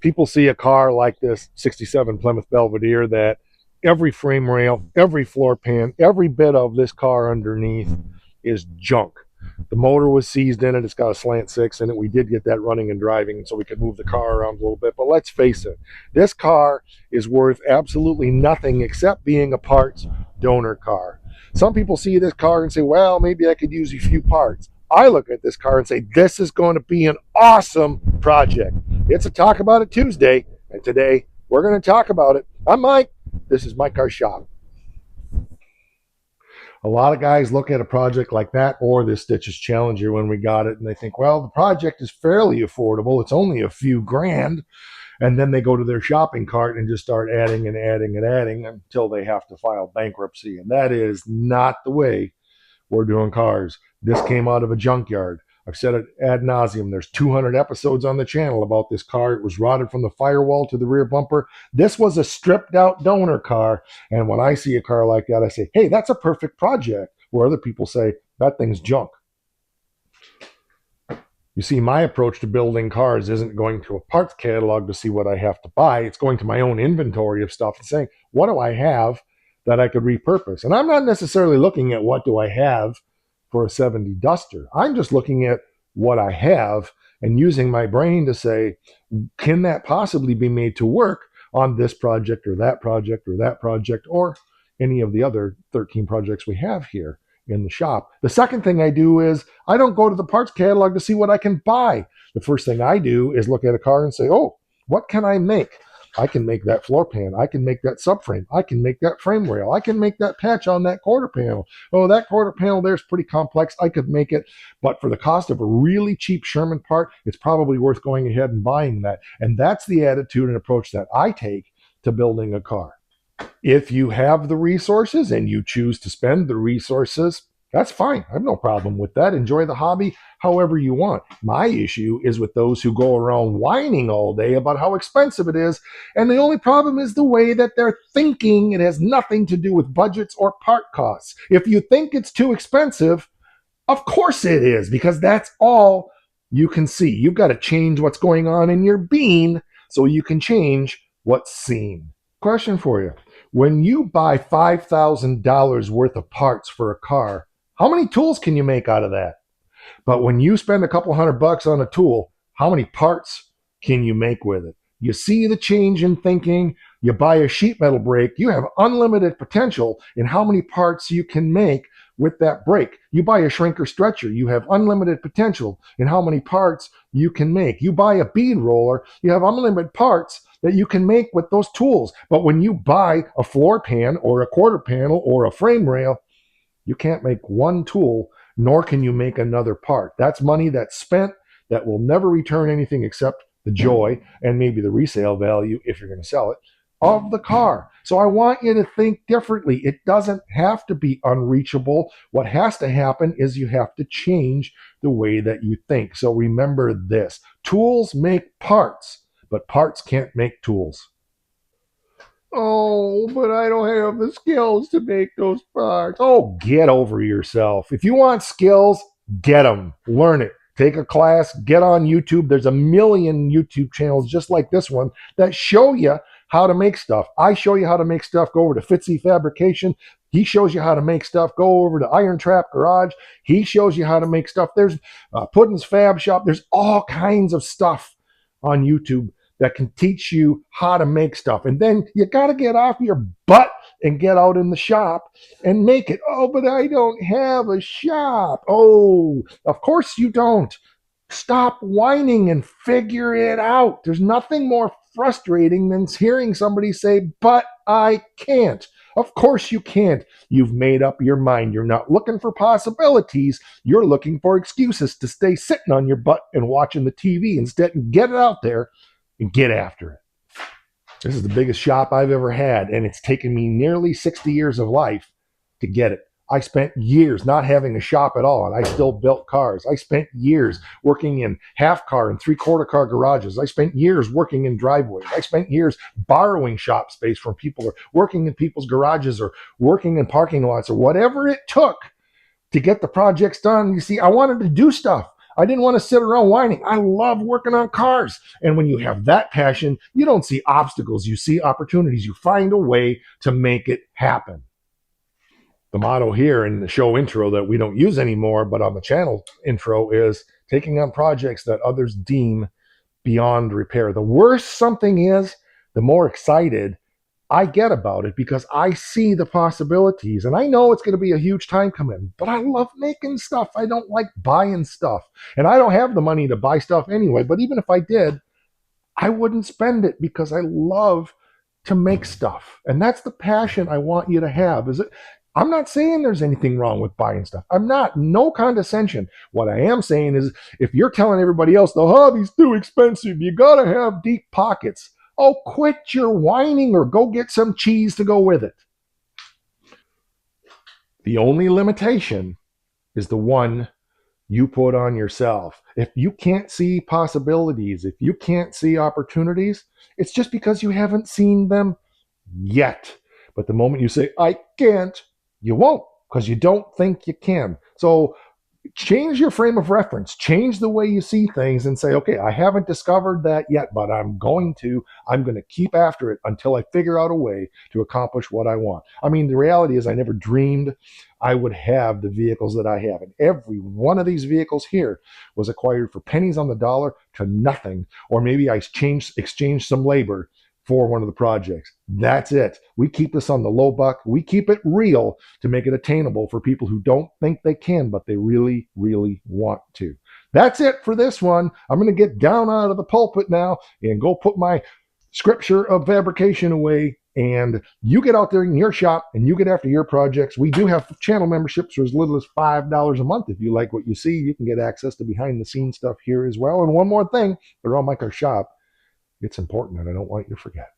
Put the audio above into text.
People see a car like this 67 Plymouth Belvedere that every frame rail, every floor pan, every bit of this car underneath is junk. The motor was seized in it. It's got a slant six in it. We did get that running and driving so we could move the car around a little bit. But let's face it, this car is worth absolutely nothing except being a parts donor car. Some people see this car and say, well, maybe I could use a few parts. I look at this car and say, this is going to be an awesome project. It's a Talk About It Tuesday, and today we're going to talk about it. I'm Mike. This is My Car Shop. A lot of guys look at a project like that or this Stitches Challenger when we got it, and they think, well, the project is fairly affordable. It's only a few grand. And then they go to their shopping cart and just start adding and adding and adding until they have to file bankruptcy. And that is not the way we're doing cars. This came out of a junkyard. I've said it ad nauseum. There's 200 episodes on the channel about this car. It was rotted from the firewall to the rear bumper. This was a stripped out donor car. And when I see a car like that, I say, hey, that's a perfect project. Where other people say, that thing's junk. You see, my approach to building cars isn't going to a parts catalog to see what I have to buy. It's going to my own inventory of stuff and saying, what do I have that I could repurpose? And I'm not necessarily looking at what do I have for a 70 Duster. I'm just looking at what I have and using my brain to say, can that possibly be made to work on this project or that project or that project or any of the other 13 projects we have here in the shop. The second thing I do is I don't go to the parts catalog to see what I can buy. The first thing I do is look at a car and say, oh, what can I make? I can make that floor pan. I can make that subframe. I can make that frame rail. I can make that patch on that quarter panel. Oh, that quarter panel there's pretty complex. I could make it, but for the cost of a really cheap Sherman part, it's probably worth going ahead and buying that. And that's the attitude and approach that I take to building a car. If you have the resources and you choose to spend the resources, that's fine. I have no problem with that. Enjoy the hobby however you want. My issue is with those who go around whining all day about how expensive it is. And the only problem is the way that they're thinking. It has nothing to do with budgets or part costs. If you think it's too expensive, of course it is, because that's all you can see. You've got to change what's going on in your being so you can change what's seen. Question for you. When you buy $5,000 worth of parts for a car, how many tools can you make out of that? But when you spend a couple $100 on a tool, how many parts can you make with it? You see the change in thinking. You buy a sheet metal brake, you have unlimited potential in how many parts you can make with that brake. You buy a shrinker stretcher, you have unlimited potential in how many parts you can make. You buy a bead roller, you have unlimited parts that you can make with those tools. But when you buy a floor pan or a quarter panel or a frame rail, you can't make one tool, nor can you make another part. That's money that's spent that will never return anything except the joy and maybe the resale value, if you're going to sell it, of the car. So I want you to think differently. It doesn't have to be unreachable. What has to happen is you have to change the way that you think. So remember this. Tools make parts, but parts can't make tools. Oh, but I don't have the skills to make those parts. Oh, get over yourself. If you want skills, get them. Learn it. Take a class. Get on YouTube. There's a million YouTube channels just like this one that show you how to make stuff. I show you how to make stuff. Go over to Fitzy Fabrication. He shows you how to make stuff. Go over to Iron Trap Garage. He shows you how to make stuff. There's Puddin's Fab Shop. There's all kinds of stuff on YouTube that can teach you how to make stuff. And then you got to get off your butt and get out in the shop and make it. Oh, but I don't have a shop. Oh, of course you don't. Stop whining and figure it out. There's nothing more frustrating than hearing somebody say, but I can't. Of course you can't. You've made up your mind. You're not looking for possibilities. You're looking for excuses to stay sitting on your butt and watching the TV instead, and get it out there and get after it. This is the biggest shop I've ever had, and it's taken me nearly 60 years of life to get it. I spent years not having a shop at all, and I still built cars. I spent years working in half-car and three-quarter car garages. I spent years working in driveways. I spent years borrowing shop space from people, or working in people's garages, or working in parking lots, or whatever it took to get the projects done. You see, I wanted to do stuff. I didn't want to sit around whining. I love working on cars. And when you have that passion, you don't see obstacles, you see opportunities. You find a way to make it happen. The motto here in the show intro that we don't use anymore, but on the channel intro, is taking on projects that others deem beyond repair. The worse something is, the more excited I get about it because I see the possibilities and I know it's going to be a huge time commitment, but I love making stuff. I don't like buying stuff. And I don't have the money to buy stuff anyway, but even if I did, I wouldn't spend it because I love to make stuff. And that's the passion I want you to have. Is it I'm not saying there's anything wrong with buying stuff. I'm not, no condescension. What I am saying is if you're telling everybody else the hobby's too expensive, you got to have deep pockets. Oh, quit your whining or go get some cheese to go with it. The only limitation is the one you put on yourself. If you can't see possibilities, if you can't see opportunities, it's just because you haven't seen them yet. But the moment you say, I can't, you won't because you don't think you can. So change your frame of reference, change the way you see things and say, okay, I haven't discovered that yet, but I'm going to keep after it until I figure out a way to accomplish what I want. I mean, the reality is I never dreamed I would have the vehicles that I have. And every one of these vehicles here was acquired for pennies on the dollar to nothing. Or maybe I exchanged some labor for one of the projects. That's it. We keep this on the low buck. We keep it real to make it attainable for people who don't think they can, but they really, really want to. That's it for this one. I'm going to get down out of the pulpit now and go put my scripture of fabrication away. And you get out there in your shop and you get after your projects. We do have channel memberships for as little as $5 a month. If you like what you see, you can get access to behind the scenes stuff here as well. And one more thing, the Raw Micro Shop, it's important and I don't want you to forget.